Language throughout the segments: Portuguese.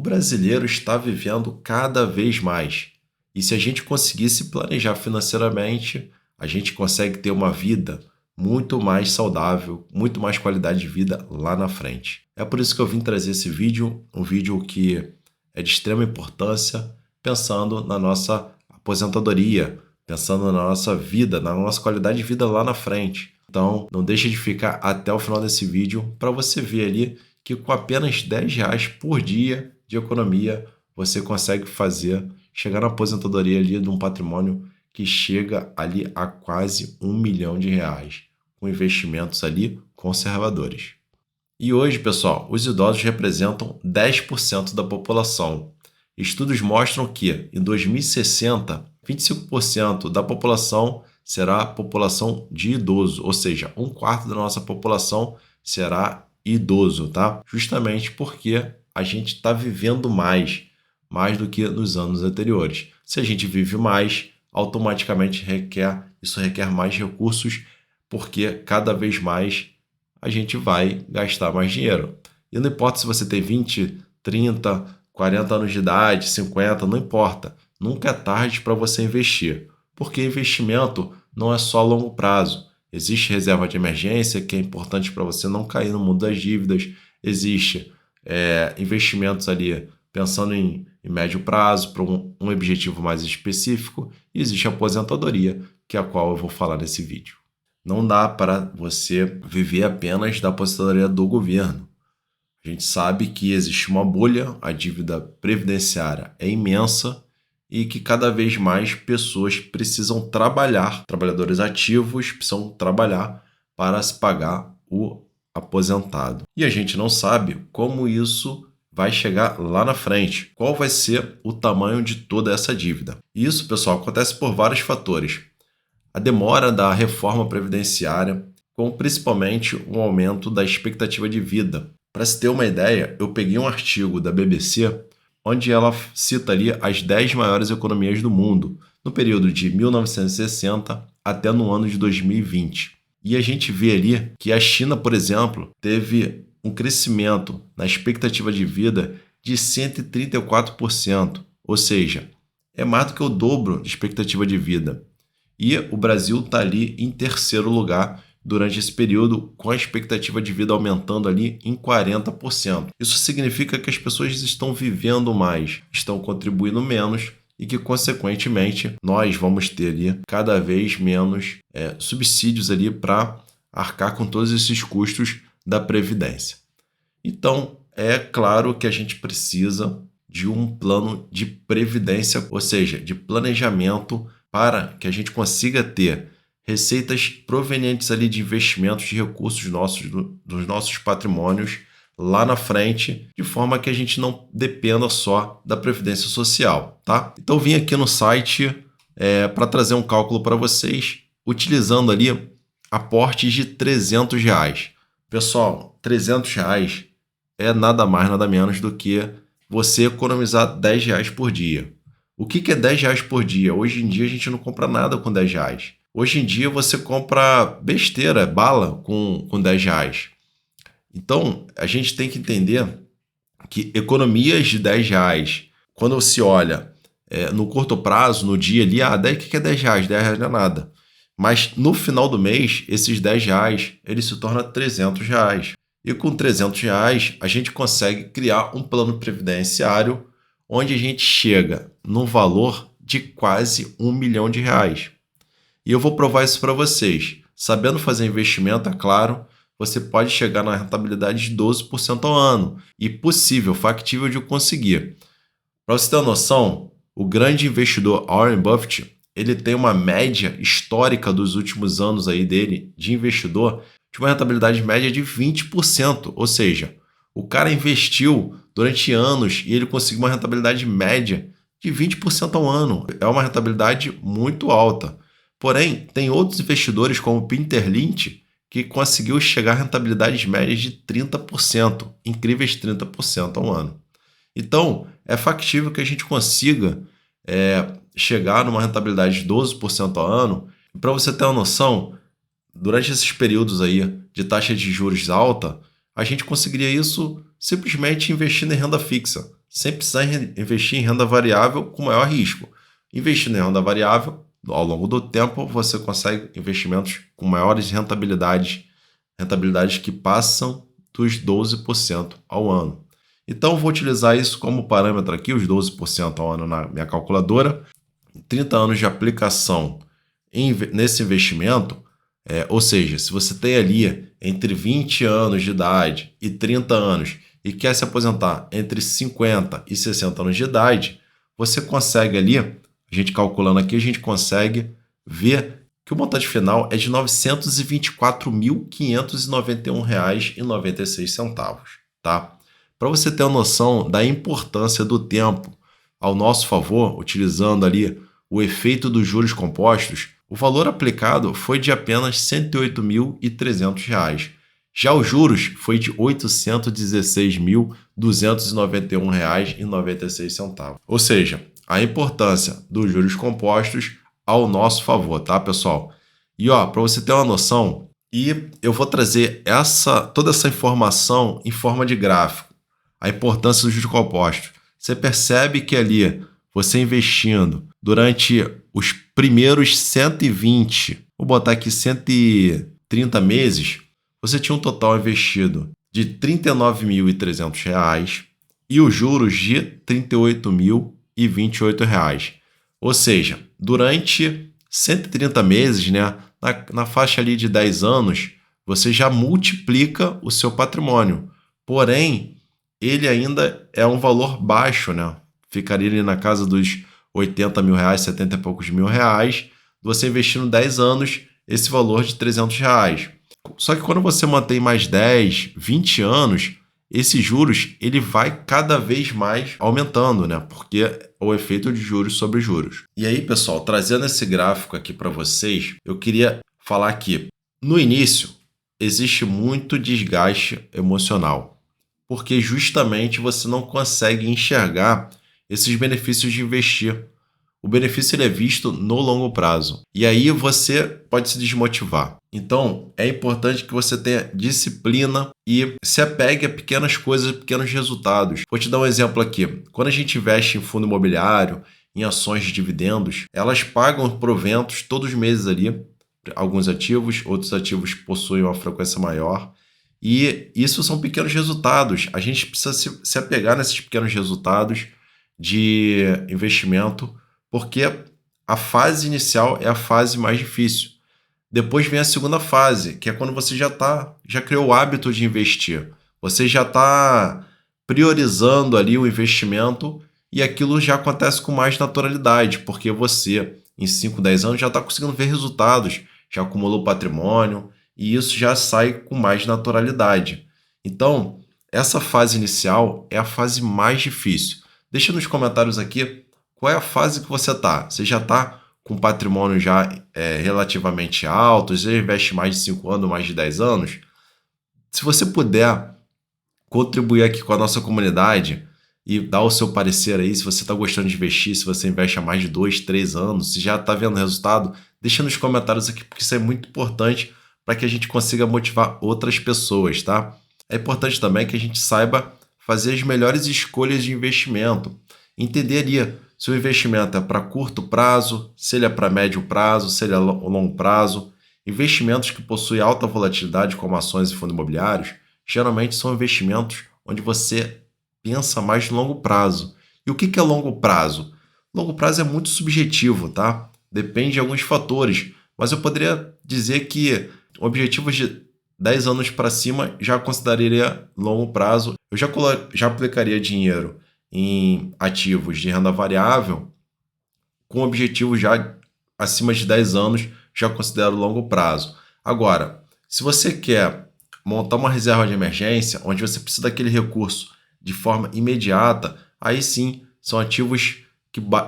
brasileiro está vivendo cada vez mais. E se a gente conseguir se planejar financeiramente, a gente consegue ter uma vida muito mais saudável, muito mais qualidade de vida lá na frente. É por isso que eu vim trazer esse vídeo, um vídeo que é de extrema importância, pensando na nossa aposentadoria, pensando na nossa vida, na nossa qualidade de vida lá na frente. Então, não deixe de ficar até o final desse vídeo para você ver ali que com apenas R$10 por dia de economia, você consegue chegar na aposentadoria ali de um patrimônio que chega ali a quase R$1 milhão, com investimentos ali conservadores. E hoje, pessoal, os idosos representam 10% da população. Estudos mostram que, em 2060, 25% da população será população de idoso, ou seja, 1/4 da nossa população será idoso, tá? Justamente porque a gente está vivendo mais do que nos anos anteriores. Se a gente vive mais, automaticamente isso requer mais recursos, porque cada vez mais a gente vai gastar mais dinheiro. E não importa se você tem 20, 30, 40 anos de idade, 50, não importa. Nunca é tarde para você investir, porque investimento não é só a longo prazo. Existe reserva de emergência, que é importante para você não cair no mundo das dívidas. Existe investimentos ali pensando em médio prazo, para um objetivo mais específico. E existe a aposentadoria, que é a qual eu vou falar nesse vídeo. Não dá para você viver apenas da aposentadoria do governo. A gente sabe que existe uma bolha, a dívida previdenciária é imensa e que cada vez mais pessoas precisam trabalhar, trabalhadores ativos precisam trabalhar para se pagar o aposentado. E a gente não sabe como isso vai chegar lá na frente, qual vai ser o tamanho de toda essa dívida. E isso, pessoal, acontece por vários fatores. A demora da reforma previdenciária, com principalmente um aumento da expectativa de vida. Para se ter uma ideia, eu peguei um artigo da BBC, onde ela cita ali as 10 maiores economias do mundo, no período de 1960 até no ano de 2020. E a gente vê ali que a China, por exemplo, teve um crescimento na expectativa de vida de 134%, ou seja, é mais do que o dobro de expectativa de vida. E o Brasil está ali em terceiro lugar durante esse período, com a expectativa de vida aumentando ali em 40%. Isso significa que as pessoas estão vivendo mais, estão contribuindo menos e que, consequentemente, nós vamos ter ali cada vez menos subsídios ali para arcar com todos esses custos da Previdência. Então, é claro que a gente precisa de um plano de previdência, ou seja, de planejamento para que a gente consiga ter receitas provenientes ali de investimentos de recursos dos nossos patrimônios lá na frente, de forma que a gente não dependa só da Previdência Social, tá? Então, vim aqui no site para trazer um cálculo para vocês, utilizando ali aportes de R$300. Pessoal, R$300 é nada mais, nada menos do que você economizar R$10 por dia. O que é R$10 por dia? Hoje em dia a gente não compra nada com R$10. Hoje em dia você compra besteira, bala com R$10. Então, a gente tem que entender que economias de R$10, quando se olha no curto prazo, no dia ali, o que é R$10? R$10 não é nada. Mas no final do mês, esses R$10, ele se torna R$300. E com R$300, a gente consegue criar um plano previdenciário onde a gente chega no valor de quase R$1 milhão. E eu vou provar isso para vocês. Sabendo fazer investimento, é claro, você pode chegar na rentabilidade de 12% ao ano. E possível, factível de conseguir. Para você ter uma noção, o grande investidor Warren Buffett, ele tem uma média histórica dos últimos anos aí dele de investidor de uma rentabilidade média de 20%. Ou seja, o cara investiu durante anos e ele conseguiu uma rentabilidade média de 20% ao ano. É uma rentabilidade muito alta. Porém, tem outros investidores como o Peter Lynch que conseguiu chegar a rentabilidades médias de 30%, incríveis 30% ao ano. Então, é factível que a gente consiga chegar numa rentabilidade de 12% ao ano. Para você ter uma noção, durante esses períodos aí de taxa de juros alta, a gente conseguiria isso simplesmente investindo em renda fixa. sem precisar investir em renda variável com maior risco. Investindo em renda variável, ao longo do tempo, você consegue investimentos com maiores rentabilidades que passam dos 12% ao ano. Então, vou utilizar isso como parâmetro aqui, os 12% ao ano na minha calculadora. 30 anos de aplicação nesse investimento, ou seja, se você tem ali entre 20 anos de idade e 30 anos e quer se aposentar entre 50 e 60 anos de idade, você consegue ali, a gente calculando aqui, a gente consegue ver que o montante final é de R$ 924.591,96, tá? Para você ter uma noção da importância do tempo ao nosso favor, utilizando ali o efeito dos juros compostos, o valor aplicado foi de apenas R$ 108.300. Já os juros foi de R$ 816.291,96. Ou seja, a importância dos juros compostos ao nosso favor, tá, pessoal? E para você ter uma noção, eu vou trazer toda essa informação em forma de gráfico. A importância dos juros compostos. Você percebe que ali, você investindo durante os primeiros 120, vou botar aqui 130 meses, você tinha um total investido de R$ 39.300 e os juros de R$ 38.028. Ou seja, durante 130 meses, né, na faixa ali de 10 anos, você já multiplica o seu patrimônio. Porém, ele ainda é um valor baixo, né? Ficaria ali na casa dos R$ 80 mil, 70 e poucos mil reais, você investindo 10 anos, esse valor de R$ 300. Só que quando você mantém mais 10, 20 anos, esses juros ele vai cada vez mais aumentando, né? Porque é o efeito de juros sobre juros. E aí, pessoal, trazendo esse gráfico aqui para vocês, eu queria falar que no início existe muito desgaste emocional, porque justamente você não consegue enxergar esses benefícios de investir. O benefício ele é visto no longo prazo. E aí você pode se desmotivar. Então, é importante que você tenha disciplina e se apegue a pequenas coisas, a pequenos resultados. Vou te dar um exemplo aqui. Quando a gente investe em fundo imobiliário, em ações de dividendos, elas pagam proventos todos os meses ali. Alguns ativos, outros ativos possuem uma frequência maior. E isso são pequenos resultados. A gente precisa se apegar nesses pequenos resultados de investimento, porque a fase inicial é a fase mais difícil. Depois vem a segunda fase, que é quando você já criou o hábito de investir. Você já está priorizando ali o investimento e aquilo já acontece com mais naturalidade, porque você, em 5, 10 anos, já está conseguindo ver resultados, já acumulou patrimônio e isso já sai com mais naturalidade. Então, essa fase inicial é a fase mais difícil. Deixa nos comentários aqui qual é a fase que você está. Você já está com patrimônio já relativamente alto? Você investe mais de 5 anos, mais de 10 anos? Se você puder contribuir aqui com a nossa comunidade e dar o seu parecer aí, se você está gostando de investir, se você investe há mais de 2, 3 anos, se já está vendo resultado, deixa nos comentários aqui, porque isso é muito importante para que a gente consiga motivar outras pessoas, tá? É importante também que a gente saiba fazer as melhores escolhas de investimento. Entender ali se o investimento é para curto prazo, se ele é para médio prazo, se ele é longo prazo. Investimentos que possuem alta volatilidade, como ações e fundos imobiliários, geralmente são investimentos onde você pensa mais no longo prazo. E o que é longo prazo? Longo prazo é muito subjetivo, tá? Depende de alguns fatores, mas eu poderia dizer que objetivos de 10 anos para cima já consideraria longo prazo. Eu já aplicaria dinheiro em ativos de renda variável com objetivo já acima de 10 anos, já considero longo prazo. Agora, se você quer montar uma reserva de emergência, onde você precisa daquele recurso de forma imediata, aí sim são ativos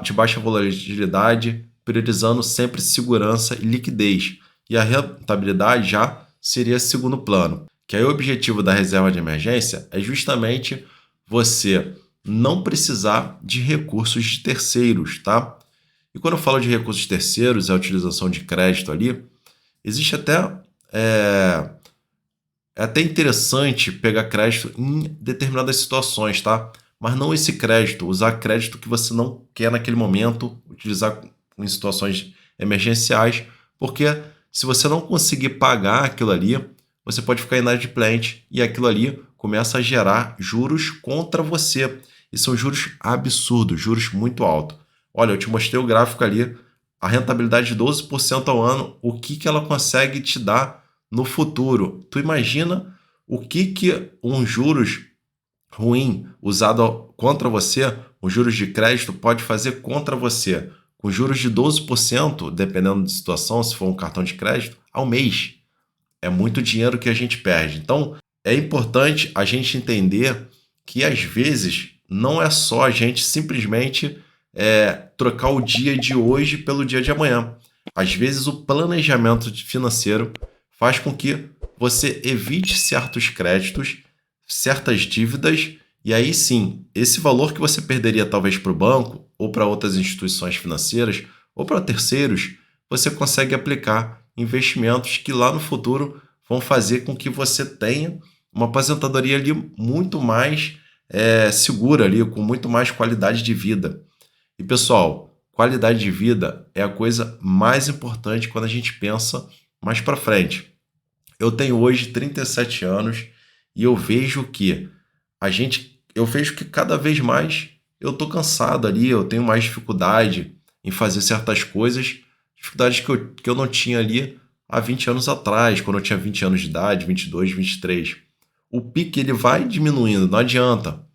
de baixa volatilidade, priorizando sempre segurança e liquidez. E a rentabilidade já seria segundo plano. Que aí o objetivo da reserva de emergência é justamente você não precisar de recursos de terceiros, tá? E quando eu falo de recursos terceiros, a utilização de crédito ali, existe é até interessante pegar crédito em determinadas situações, tá? mas não esse crédito, usar crédito que você não quer naquele momento, utilizar em situações emergenciais, porque se você não conseguir pagar aquilo ali, você pode ficar inadimplente e aquilo ali começa a gerar juros contra você. E são juros absurdos, juros muito altos. Olha, eu te mostrei o gráfico ali, a rentabilidade de 12% ao ano, o que ela consegue te dar no futuro. Tu imagina o que um juros ruim usado contra você, os juros de crédito pode fazer contra você. Com juros de 12%, dependendo da situação, se for um cartão de crédito, ao mês. É muito dinheiro que a gente perde. Então, é importante a gente entender que, às vezes, não é só a gente simplesmente trocar o dia de hoje pelo dia de amanhã. Às vezes, o planejamento financeiro faz com que você evite certos créditos, certas dívidas, e aí sim, esse valor que você perderia talvez para o banco, ou para outras instituições financeiras, ou para terceiros, você consegue aplicar investimentos que lá no futuro vão fazer com que você tenha uma aposentadoria ali muito mais segura, ali, com muito mais qualidade de vida. E pessoal, qualidade de vida é a coisa mais importante quando a gente pensa mais para frente. Eu tenho hoje 37 anos e eu vejo que cada vez mais eu tô cansado ali, eu tenho mais dificuldade em fazer certas coisas, dificuldades que eu não tinha ali há 20 anos atrás, quando eu tinha 20 anos de idade, 22, 23. O pique ele vai diminuindo, não adianta.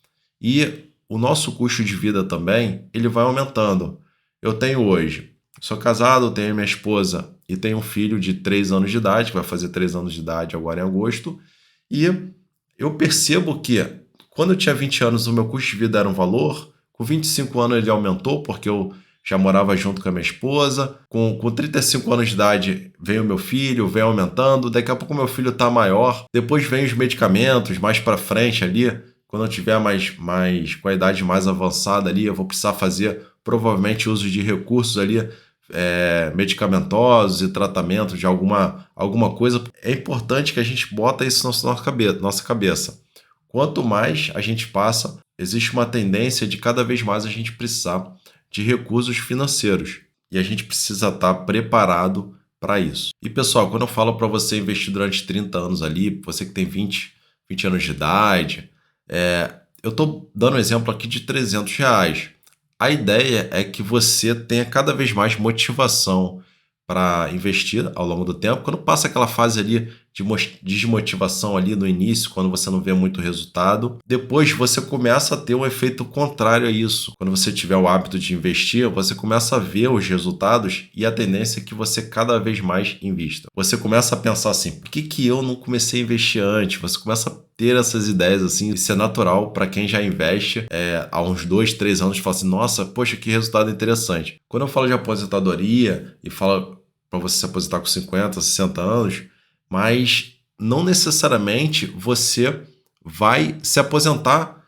E o nosso custo de vida também, ele vai aumentando. Eu tenho hoje, sou casado, tenho minha esposa e tenho um filho de 3 anos de idade, que vai fazer 3 anos de idade agora em agosto, e eu percebo que quando eu tinha 20 anos o meu custo de vida era um valor, com 25 anos ele aumentou, porque eu já morava junto com a minha esposa, com 35 anos de idade veio o meu filho, veio aumentando, daqui a pouco o meu filho está maior, depois vem os medicamentos, mais para frente ali, quando eu tiver com a idade mais avançada ali, eu vou precisar fazer provavelmente uso de recursos ali, medicamentosos e tratamento de alguma coisa. É importante que a gente bota isso na nossa cabeça. Quanto mais a gente passa, existe uma tendência de cada vez mais a gente precisar de recursos financeiros. E a gente precisa estar preparado para isso. E pessoal, quando eu falo para você investir durante 30 anos ali, você que tem 20 anos de idade, eu estou dando um exemplo aqui de R$ 300. A ideia é que você tenha cada vez mais motivação para investir ao longo do tempo. Quando passa aquela fase ali de desmotivação ali no início, quando você não vê muito resultado, depois você começa a ter um efeito contrário a isso. Quando você tiver o hábito de investir, você começa a ver os resultados e a tendência é que você cada vez mais invista. Você começa a pensar assim, por que eu não comecei a investir antes? Você começa a ter essas ideias assim, isso é natural para quem já investe há uns 2, 3 anos, fala assim, nossa, poxa, que resultado interessante. Quando eu falo de aposentadoria e falo para você se aposentar com 50, 60 anos, mas não necessariamente você vai se aposentar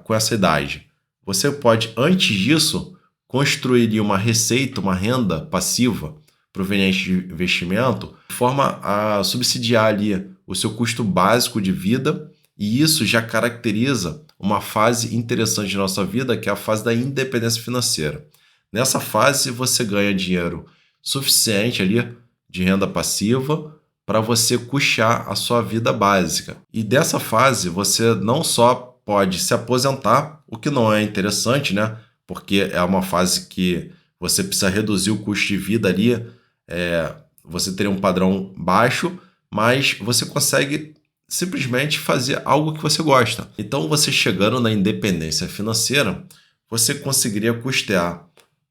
com essa idade. Você pode, antes disso, construir uma receita, uma renda passiva proveniente de investimento, de forma a subsidiar ali o seu custo básico de vida, e isso já caracteriza uma fase interessante de nossa vida, que é a fase da independência financeira. Nessa fase, você ganha dinheiro suficiente ali de renda passiva para você custear a sua vida básica. E dessa fase, você não só pode se aposentar, o que não é interessante, né? Porque é uma fase que você precisa reduzir o custo de vida ali, você teria um padrão baixo, mas você consegue simplesmente fazer algo que você gosta. Então, você chegando na independência financeira, você conseguiria custear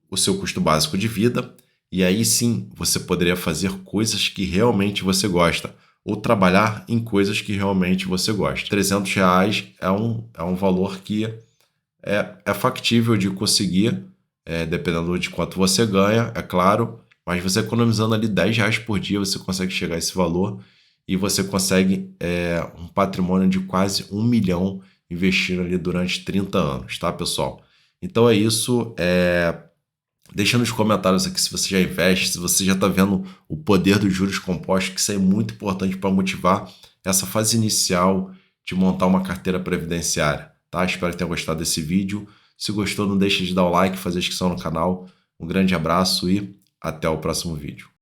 o seu custo básico de vida, e aí sim você poderia fazer coisas que realmente você gosta, ou trabalhar em coisas que realmente você gosta. R$ 300 é um valor que é factível de conseguir, dependendo de quanto você ganha, é claro, mas você economizando ali R$ 10 por dia, você consegue chegar a esse valor e você consegue um patrimônio de quase 1 milhão investindo ali durante 30 anos, tá, pessoal? Então é isso. Deixa nos comentários aqui se você já investe, se você já está vendo o poder dos juros compostos, que isso é muito importante para motivar essa fase inicial de montar uma carteira previdenciária. tá? Espero que tenha gostado desse vídeo. Se gostou, não deixe de dar o like, fazer inscrição no canal. Um grande abraço e até o próximo vídeo.